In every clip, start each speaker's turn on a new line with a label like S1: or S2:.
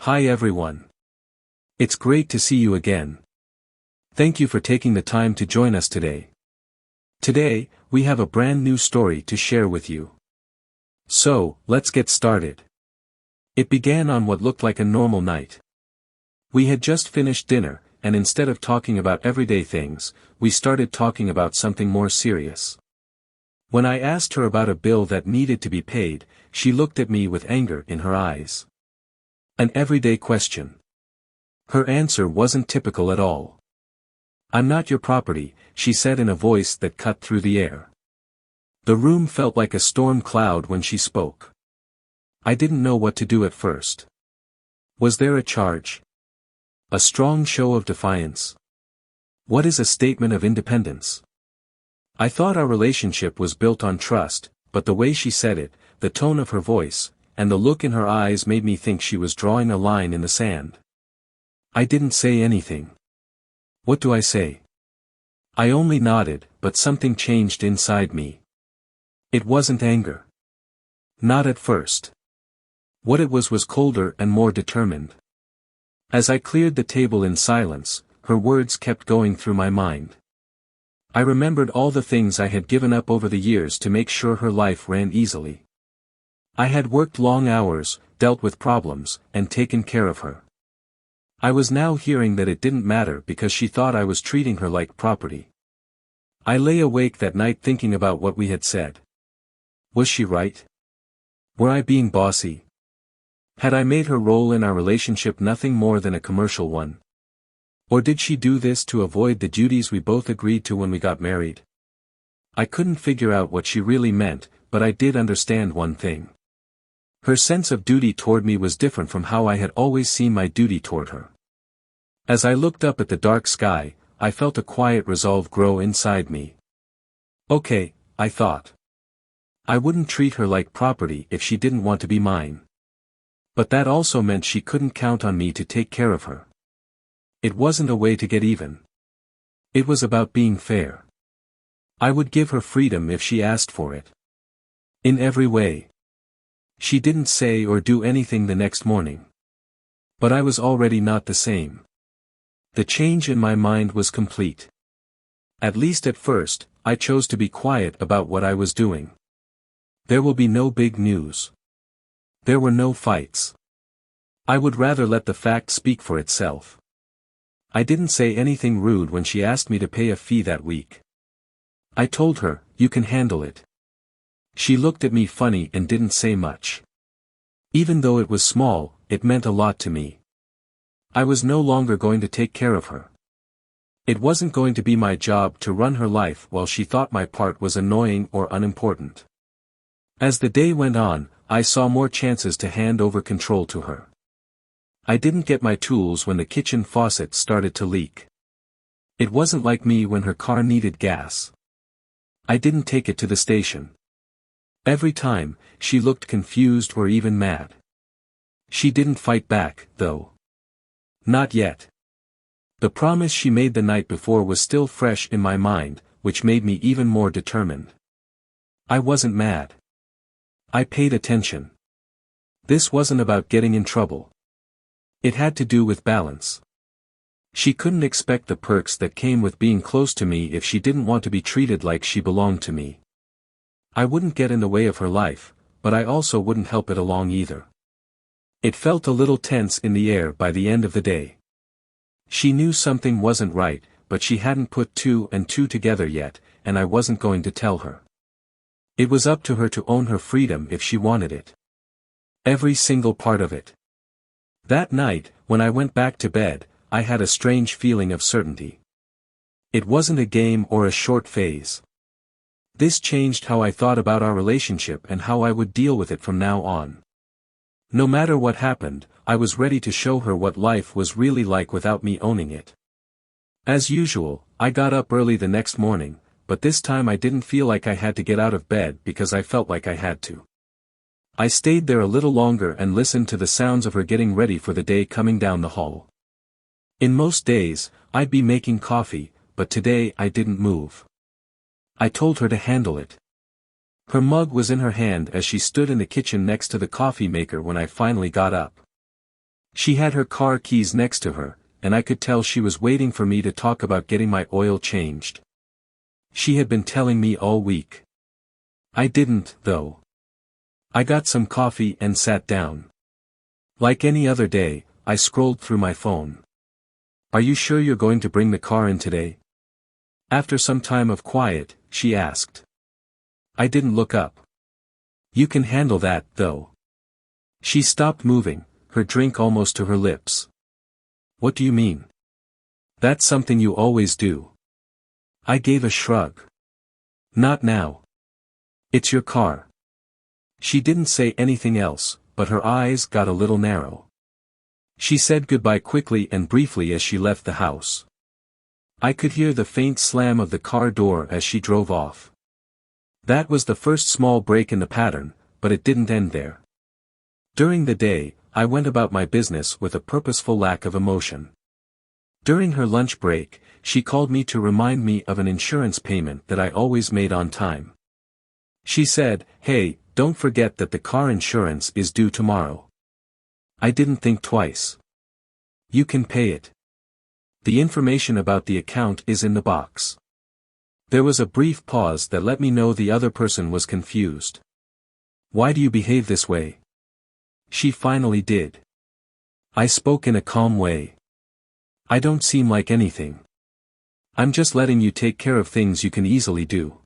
S1: Hi everyone. It's great to see you again. Thank you for taking the time to join us today. Today, we have a brand new story to share with you. So, let's get started. It began on what looked like a normal night. We had just finished dinner, and instead of talking about everyday things, we started talking about something more serious. When I asked her about a bill that needed to be paid, she looked at me with anger in her eyes. An everyday question. Her answer wasn't typical at all. "I'm not your property," she said in a voice that cut through the air. The room felt like a storm cloud when she spoke. I didn't know what to do at first. Was there a charge? A strong show of defiance? What is a statement of independence? I thought our relationship was built on trust, but the way she said it, the tone of her voice, and the look in her eyes made me think she was drawing a line in the sand. I didn't say anything. What do I say? I only nodded, but something changed inside me. It wasn't anger. Not at first. What it was colder and more determined. As I cleared the table in silence, her words kept going through my mind. I remembered all the things I had given up over the years to make sure her life ran easily. I had worked long hours, dealt with problems, and taken care of her. I was now hearing that it didn't matter because she thought I was treating her like property. I lay awake that night thinking about what we had said. Was she right? Were I being bossy? Had I made her role in our relationship nothing more than a commercial one? Or did she do this to avoid the duties we both agreed to when we got married? I couldn't figure out what she really meant, but I did understand one thing. Her sense of duty toward me was different from how I had always seen my duty toward her. As I looked up at the dark sky, I felt a quiet resolve grow inside me. Okay, I thought. I wouldn't treat her like property if she didn't want to be mine. But that also meant she couldn't count on me to take care of her. It wasn't a way to get even. It was about being fair. I would give her freedom if she asked for it. In every way. She didn't say or do anything the next morning. But I was already not the same. The change in my mind was complete. At least at first, I chose to be quiet about what I was doing. There will be no big news. There were no fights. I would rather let the fact speak for itself. I didn't say anything rude when she asked me to pay a fee that week. I told her, "You can handle it." She looked at me funny and didn't say much. Even though it was small, it meant a lot to me. I was no longer going to take care of her. It wasn't going to be my job to run her life while she thought my part was annoying or unimportant. As the day went on, I saw more chances to hand over control to her. I didn't get my tools when the kitchen faucet started to leak. It wasn't like me when her car needed gas. I didn't take it to the station. Every time, she looked confused or even mad. She didn't fight back, though. Not yet. The promise she made the night before was still fresh in my mind, which made me even more determined. I wasn't mad. I paid attention. This wasn't about getting in trouble. It had to do with balance. She couldn't expect the perks that came with being close to me if she didn't want to be treated like she belonged to me. I wouldn't get in the way of her life, but I also wouldn't help it along either. It felt a little tense in the air by the end of the day. She knew something wasn't right, but she hadn't put two and two together yet, and I wasn't going to tell her. It was up to her to own her freedom if she wanted it. Every single part of it. That night, when I went back to bed, I had a strange feeling of certainty. It wasn't a game or a short phase. This changed how I thought about our relationship and how I would deal with it from now on. No matter what happened, I was ready to show her what life was really like without me owning it. As usual, I got up early the next morning, but this time I didn't feel like I had to get out of bed because I felt like I had to. I stayed there a little longer and listened to the sounds of her getting ready for the day coming down the hall. In most days, I'd be making coffee, but today I didn't move. I told her to handle it. Her mug was in her hand as she stood in the kitchen next to the coffee maker when I finally got up. She had her car keys next to her, and I could tell she was waiting for me to talk about getting my oil changed. She had been telling me all week. I didn't, though. I got some coffee and sat down. Like any other day, I scrolled through my phone. "Are you sure you're going to bring the car in today?" After some time of quiet, she asked. I didn't look up. "You can handle that, though." She stopped moving, her drink almost to her lips. "What do you mean?" "That's something you always do." I gave a shrug. "Not now. It's your car." She didn't say anything else, but her eyes got a little narrow. She said goodbye quickly and briefly as she left the house. I could hear the faint slam of the car door as she drove off. That was the first small break in the pattern, but it didn't end there. During the day, I went about my business with a purposeful lack of emotion. During her lunch break, she called me to remind me of an insurance payment that I always made on time. She said, "Hey, don't forget that the car insurance is due tomorrow." I didn't think twice. "You can pay it. The information about the account is in the box." There was a brief pause that let me know the other person was confused. "Why do you behave this way?" She finally did. I spoke in a calm way. "I don't seem like anything. I'm just letting you take care of things you can easily do."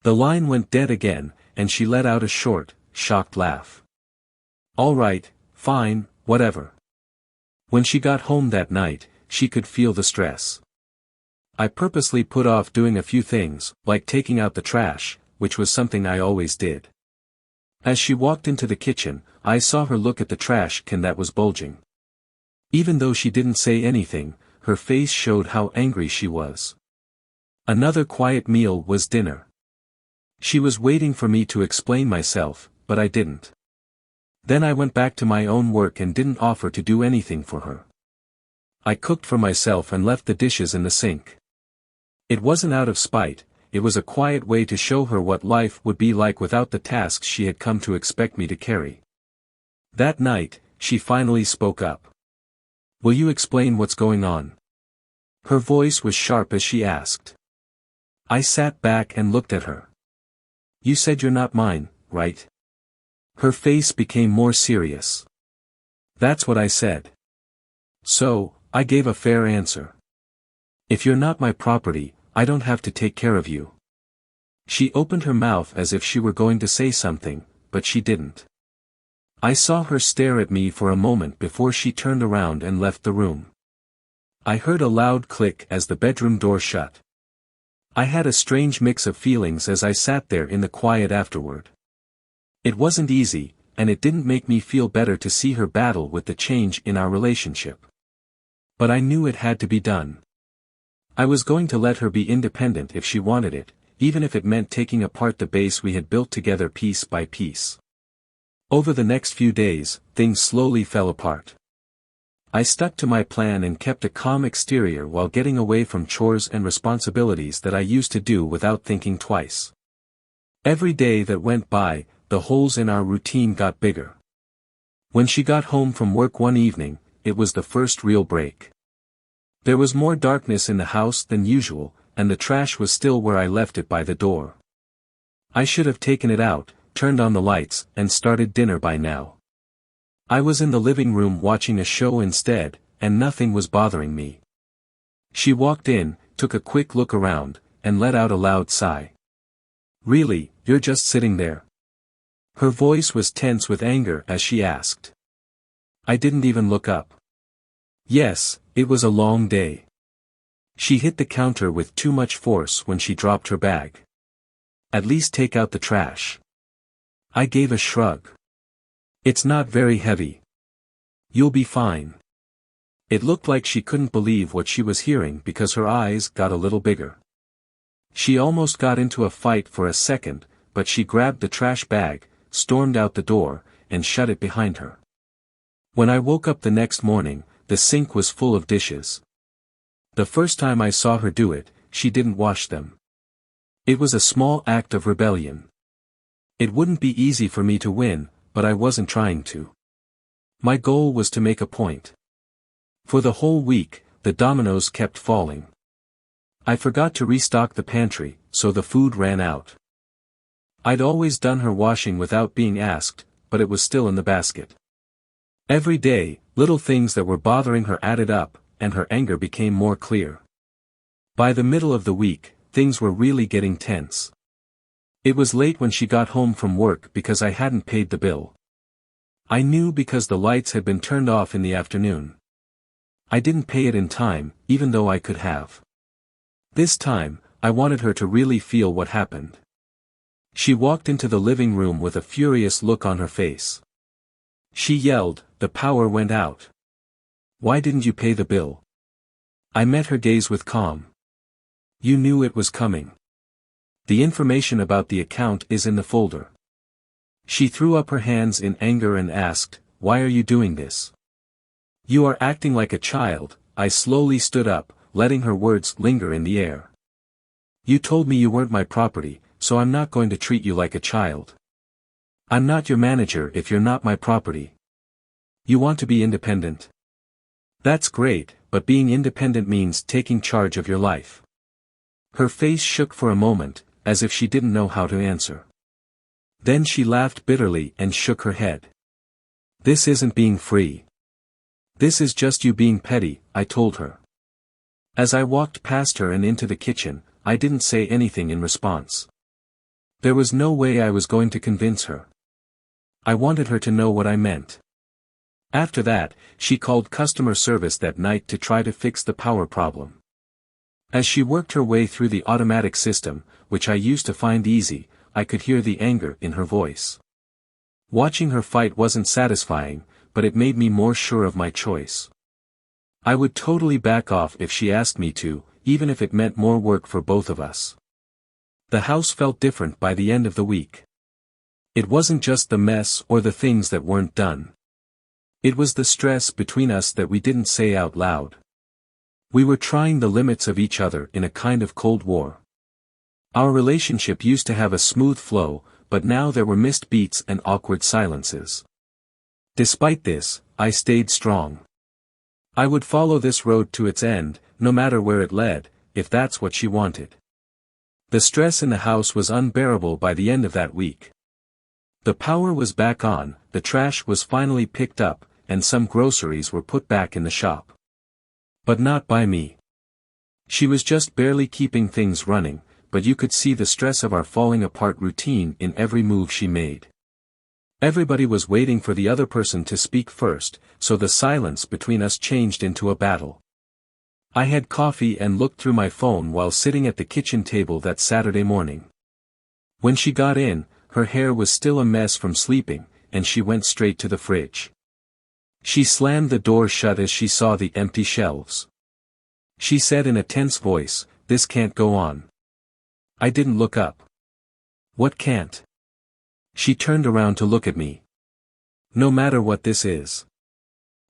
S1: The line went dead again, and she let out a short, shocked laugh. "All right, fine, whatever." When she got home that night, she could feel the stress. I purposely put off doing a few things, like taking out the trash, which was something I always did. As she walked into the kitchen, I saw her look at the trash can that was bulging. Even though she didn't say anything, her face showed how angry she was. Another quiet meal was dinner. She was waiting for me to explain myself, but I didn't. Then I went back to my own work and didn't offer to do anything for her. I cooked for myself and left the dishes in the sink. It wasn't out of spite, it was a quiet way to show her what life would be like without the tasks she had come to expect me to carry. That night, she finally spoke up. "Will you explain what's going on?" Her voice was sharp as she asked. I sat back and looked at her. "You said you're not mine, right?" Her face became more serious. "That's what I said." "So, I gave a fair answer. If you're not my property, I don't have to take care of you." She opened her mouth as if she were going to say something, but she didn't. I saw her stare at me for a moment before she turned around and left the room. I heard a loud click as the bedroom door shut. I had a strange mix of feelings as I sat there in the quiet afterward. It wasn't easy, and it didn't make me feel better to see her battle with the change in our relationship. But I knew it had to be done. I was going to let her be independent if she wanted it, even if it meant taking apart the base we had built together piece by piece. Over the next few days, things slowly fell apart. I stuck to my plan and kept a calm exterior while getting away from chores and responsibilities that I used to do without thinking twice. Every day that went by, the holes in our routine got bigger. When she got home from work one evening, it was the first real break. There was more darkness in the house than usual, and the trash was still where I left it by the door. I should have taken it out, turned on the lights, and started dinner by now. I was in the living room watching a show instead, and nothing was bothering me. She walked in, took a quick look around, and let out a loud sigh. "Really, you're just sitting there?" Her voice was tense with anger as she asked. I didn't even look up. Yes, it was a long day. She hit the counter with too much force when she dropped her bag. "At least take out the trash." I gave a shrug. "It's not very heavy. You'll be fine." It looked like she couldn't believe what she was hearing because her eyes got a little bigger. She almost got into a fight for a second, but she grabbed the trash bag, stormed out the door, and shut it behind her. When I woke up the next morning, the sink was full of dishes. The first time I saw her do it, she didn't wash them. It was a small act of rebellion. It wouldn't be easy for me to win, but I wasn't trying to. My goal was to make a point. For the whole week, the dominoes kept falling. I forgot to restock the pantry, so the food ran out. I'd always done her washing without being asked, but it was still in the basket. Every day, little things that were bothering her added up, and her anger became more clear. By the middle of the week, things were really getting tense. It was late when she got home from work because I hadn't paid the bill. I knew because the lights had been turned off in the afternoon. I didn't pay it in time, even though I could have. This time, I wanted her to really feel what happened. She walked into the living room with a furious look on her face. She yelled, "The power went out. Why didn't you pay the bill?" I met her gaze with calm. "You knew it was coming. The information about the account is in the folder." She threw up her hands in anger and asked, "Why are you doing this?" "You are acting like a child." I slowly stood up, letting her words linger in the air. "You told me you weren't my property, so I'm not going to treat you like a child. I'm not your manager if you're not my property. You want to be independent. That's great, but being independent means taking charge of your life." Her face shook for a moment, as if she didn't know how to answer. Then she laughed bitterly and shook her head. "This isn't being free. This is just you being petty," I told her. As I walked past her and into the kitchen, I didn't say anything in response. There was no way I was going to convince her. I wanted her to know what I meant. After that, she called customer service that night to try to fix the power problem. As she worked her way through the automatic system, which I used to find easy, I could hear the anger in her voice. Watching her fight wasn't satisfying, but it made me more sure of my choice. I would totally back off if she asked me to, even if it meant more work for both of us. The house felt different by the end of the week. It wasn't just the mess or the things that weren't done. It was the stress between us that we didn't say out loud. We were trying the limits of each other in a kind of cold war. Our relationship used to have a smooth flow, but now there were missed beats and awkward silences. Despite this, I stayed strong. I would follow this road to its end, no matter where it led, if that's what she wanted. The stress in the house was unbearable by the end of that week. The power was back on, the trash was finally picked up, and some groceries were put back in the shop. But not by me. She was just barely keeping things running, but you could see the stress of our falling apart routine in every move she made. Everybody was waiting for the other person to speak first, so the silence between us changed into a battle. I had coffee and looked through my phone while sitting at the kitchen table that Saturday morning. When she got in, her hair was still a mess from sleeping, and she went straight to the fridge. She slammed the door shut as she saw the empty shelves. She said in a tense voice, "This can't go on." I didn't look up. "What can't?" She turned around to look at me. "No matter what this is.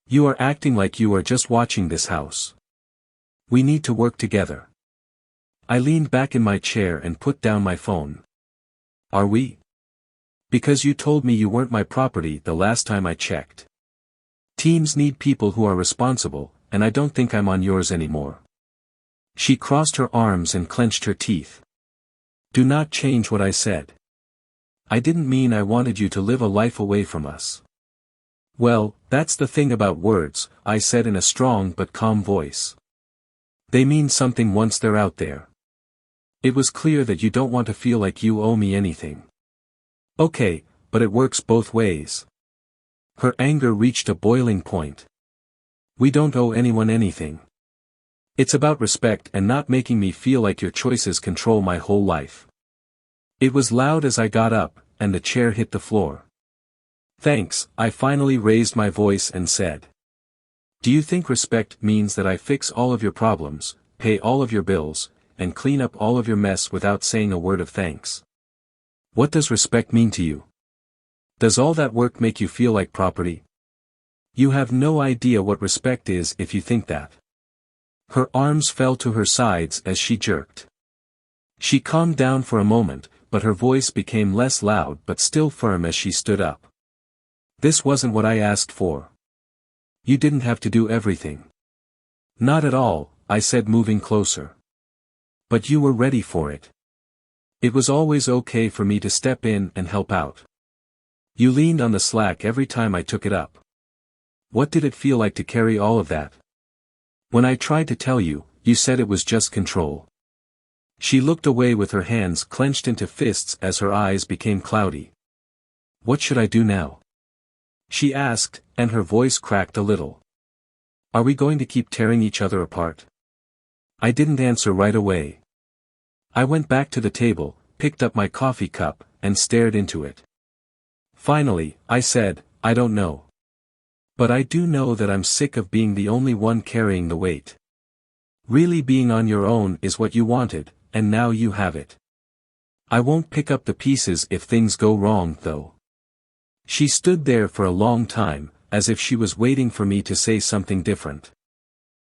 S1: You are acting like you are just watching this house. We need to work together." I leaned back in my chair and put down my phone. "Are we? Because you told me you weren't my property the last time I checked. Teams need people who are responsible, and I don't think I'm on yours anymore." She crossed her arms and clenched her teeth. "Do not change what I said. I didn't mean I wanted you to live a life away from us." "Well, that's the thing about words," I said in a strong but calm voice. "They mean something once they're out there. It was clear that you don't want to feel like you owe me anything." "Okay, but it works both ways." Her anger reached a boiling point. "We don't owe anyone anything. It's about respect and not making me feel like your choices control my whole life." It was loud as I got up, and the chair hit the floor. "Thanks," I finally raised my voice and said. "Do you think respect means that I fix all of your problems, pay all of your bills, and clean up all of your mess without saying a word of thanks? What does respect mean to you? Does all that work make you feel like property? You have no idea what respect is if you think that." Her arms fell to her sides as she jerked. She calmed down for a moment, but her voice became less loud but still firm as she stood up. "This wasn't what I asked for. You didn't have to do everything. Not at all, I said, moving closer. But you were ready for it. It was always okay for me to step in and help out. You leaned on the slack every time I took it up. What did it feel like to carry all of that? When I tried to tell you, you said it was just control. She looked away with her hands clenched into fists as her eyes became cloudy. What should I do now? She asked, and her voice cracked a little. Are we going to keep tearing each other apart? I didn't answer right away. I went back to the table, picked up my coffee cup, and stared into it. Finally, I said, I don't know. But I do know that I'm sick of being the only one carrying the weight. Really, being on your own is what you wanted, and now you have it. I won't pick up the pieces if things go wrong, though. She stood there for a long time, as if she was waiting for me to say something different.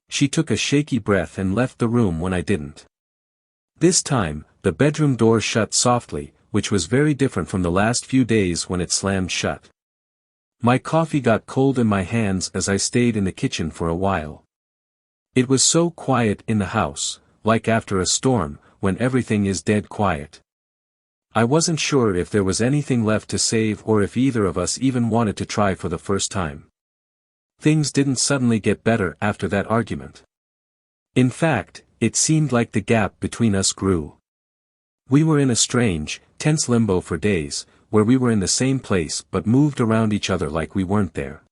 S1: She took a shaky breath and left the room when I didn't. This time, the bedroom door shut softly, which was very different from the last few days when it slammed shut. My coffee got cold in my hands as I stayed in the kitchen for a while. It was so quiet in the house, like after a storm, when everything is dead quiet. I wasn't sure if there was anything left to save or if either of us even wanted to try for the first time. Things didn't suddenly get better after that argument. In fact, it seemed like the gap between us grew. We were in a strange, tense limbo for days, where we were in the same place but moved around each other like we weren't there.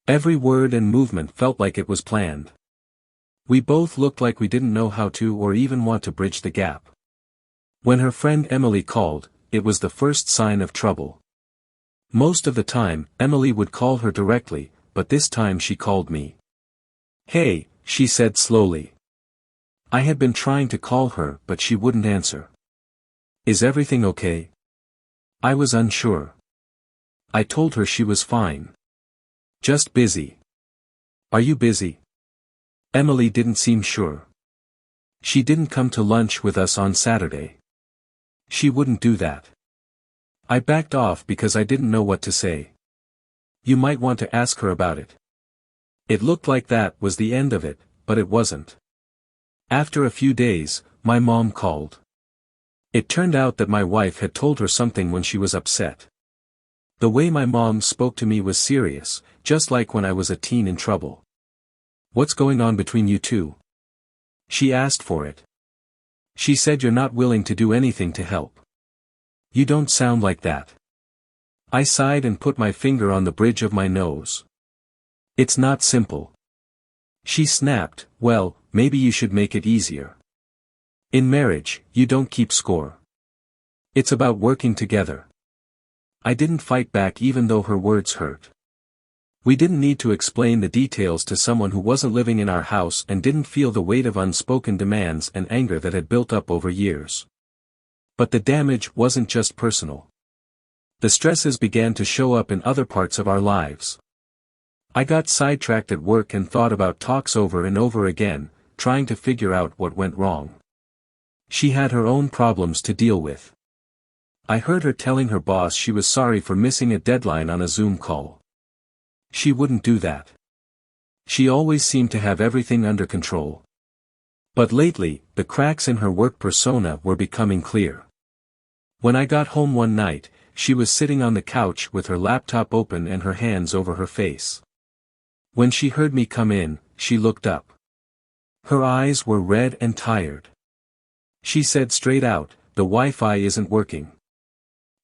S1: Every word and movement felt like it was planned. We both looked like we didn't know how to or even want to bridge the gap. When her friend Emily called, it was the first sign of trouble. Most of the time, Emily would call her directly, but this time she called me. Hey, she said slowly. I had been trying to call her but she wouldn't answer. Is everything okay? I was unsure. I told her she was fine. Just busy. Are you busy? Emily didn't seem sure. She didn't come to lunch with us on Saturday. She wouldn't do that. I backed off because I didn't know what to say. You might want to ask her about it. It looked like that was the end of it, but it wasn't. After a few days, my mom called. It turned out that my wife had told her something when she was upset. The way my mom spoke to me was serious, just like when I was a teen in trouble. What's going on between you two? She asked for it. She said you're not willing to do anything to help. You don't sound like that. I sighed and put my finger on the bridge of my nose. It's not simple. She snapped, well, maybe you should make it easier. In marriage, you don't keep score. It's about working together. I didn't fight back even though her words hurt. We didn't need to explain the details to someone who wasn't living in our house and didn't feel the weight of unspoken demands and anger that had built up over years. But the damage wasn't just personal. The stresses began to show up in other parts of our lives. I got sidetracked at work and thought about talks over and over again, trying to figure out what went wrong. She had her own problems to deal with. I heard her telling her boss she was sorry for missing a deadline on a Zoom call. She wouldn't do that. She always seemed to have everything under control. But lately, the cracks in her work persona were becoming clear. When I got home one night, she was sitting on the couch with her laptop open and her hands over her face. When she heard me come in, she looked up. Her eyes were red and tired. She said straight out, "The Wi-Fi isn't working."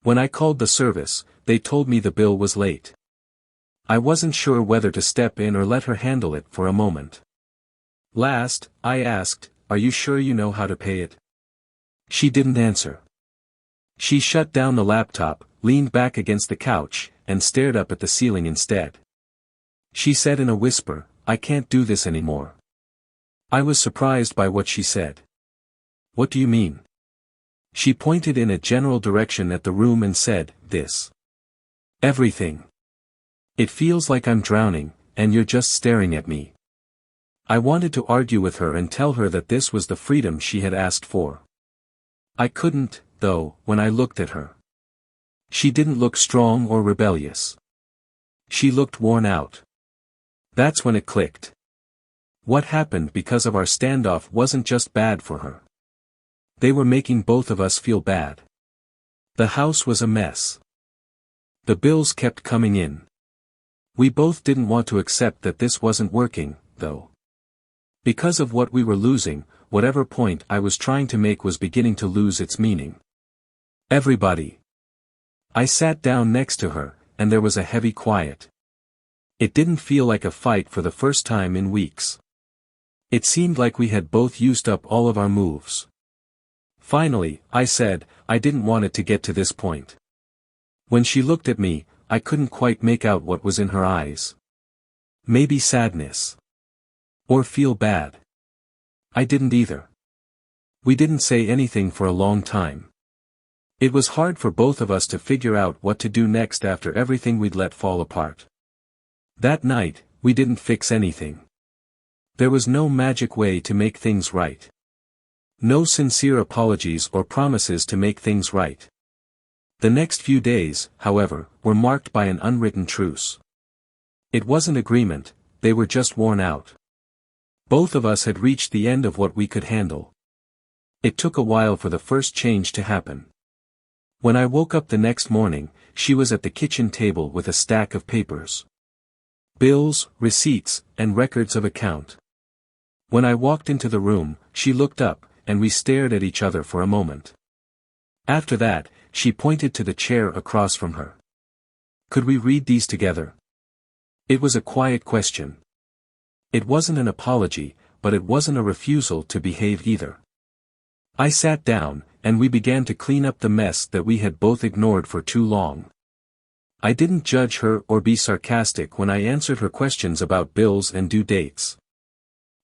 S1: When I called the service, they told me the bill was late. I wasn't sure whether to step in or let her handle it for a moment. Last, I asked, "Are you sure you know how to pay it?" She didn't answer. She shut down the laptop, leaned back against the couch, and stared up at the ceiling instead. She said in a whisper, "I can't do this anymore." I was surprised by what she said. "What do you mean?" She pointed in a general direction at the room and said, "This. Everything. It feels like I'm drowning, and you're just staring at me." I wanted to argue with her and tell her that this was the freedom she had asked for. I couldn't, though, when I looked at her. She didn't look strong or rebellious. She looked worn out. That's when it clicked. What happened because of our standoff wasn't just bad for her. They were making both of us feel bad. The house was a mess. The bills kept coming in. We both didn't want to accept that this wasn't working, though. Because of what we were losing, whatever point I was trying to make was beginning to lose its meaning. Everybody. I sat down next to her, and there was a heavy quiet. It didn't feel like a fight for the first time in weeks. It seemed like we had both used up all of our moves. Finally, I said, I didn't want it to get to this point. When she looked at me, I couldn't quite make out what was in her eyes. Maybe sadness. Or feel bad. I didn't either. We didn't say anything for a long time. It was hard for both of us to figure out what to do next after everything we'd let fall apart. That night, we didn't fix anything. There was no magic way to make things right. No sincere apologies or promises to make things right. The next few days, however, were marked by an unwritten truce. It wasn't agreement, they were just worn out. Both of us had reached the end of what we could handle. It took a while for the first change to happen. When I woke up the next morning, she was at the kitchen table with a stack of papers. Bills, receipts, and records of account. When I walked into the room, she looked up, and we stared at each other for a moment. After that, she pointed to the chair across from her. Could we read these together? It was a quiet question. It wasn't an apology, but it wasn't a refusal to behave either. I sat down, and we began to clean up the mess that we had both ignored for too long. I didn't judge her or be sarcastic when I answered her questions about bills and due dates.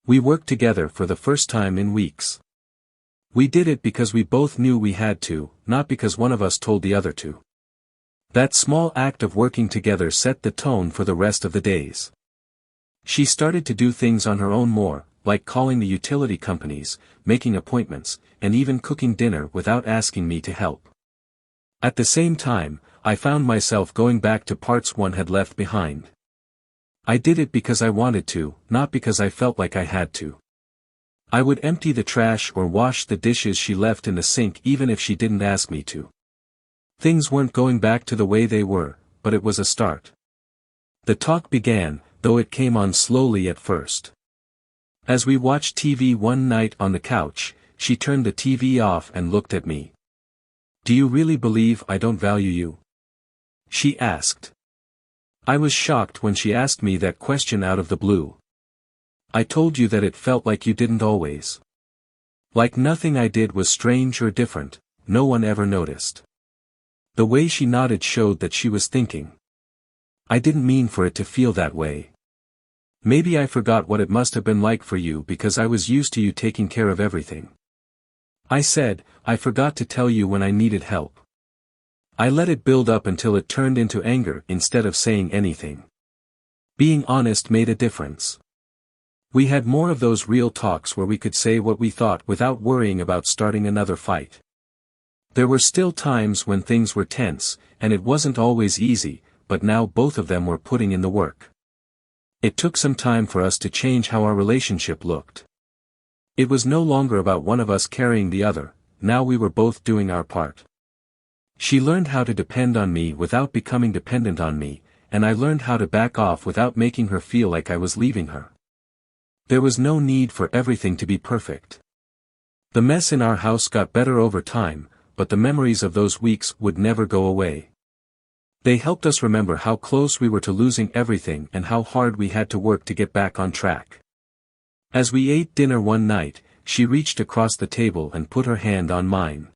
S1: We worked together for the first time in weeks. We did it because we both knew we had to, not because one of us told the other to. That small act of working together set the tone for the rest of the days. She started to do things on her own more, like calling the utility companies, making appointments, and even cooking dinner without asking me to help. At the same time, I found myself going back to parts one had left behind. I did it because I wanted to, not because I felt like I had to. I would empty the trash or wash the dishes she left in the sink even if she didn't ask me to. Things weren't going back to the way they were, but it was a start. The talk began, though it came on slowly at first. As we watched TV one night on the couch, she turned the TV off and looked at me. "Do you really believe I don't value you?" she asked. I was shocked when she asked me that question out of the blue. I told you that it felt like you didn't always. Like nothing I did was strange or different, no one ever noticed. The way she nodded showed that she was thinking. I didn't mean for it to feel that way. Maybe I forgot what it must have been like for you because I was used to you taking care of everything. I said, I forgot to tell you when I needed help. I let it build up until it turned into anger instead of saying anything. Being honest made a difference. We had more of those real talks where we could say what we thought without worrying about starting another fight. There were still times when things were tense, and it wasn't always easy, but now both of them were putting in the work. It took some time for us to change how our relationship looked. It was no longer about one of us carrying the other, now we were both doing our part. She learned how to depend on me without becoming dependent on me, and I learned how to back off without making her feel like I was leaving her. There was no need for everything to be perfect. The mess in our house got better over time, but the memories of those weeks would never go away. They helped us remember how close we were to losing everything and how hard we had to work to get back on track. As we ate dinner one night, she reached across the table and put her hand on mine.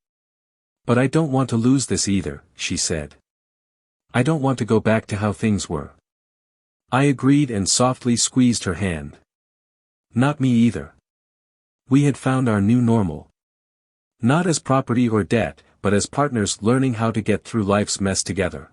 S1: "But I don't want to lose this either," she said. "I don't want to go back to how things were." I agreed and softly squeezed her hand. Not me either. We had found our new normal. Not as property or debt, but as partners learning how to get through life's mess together.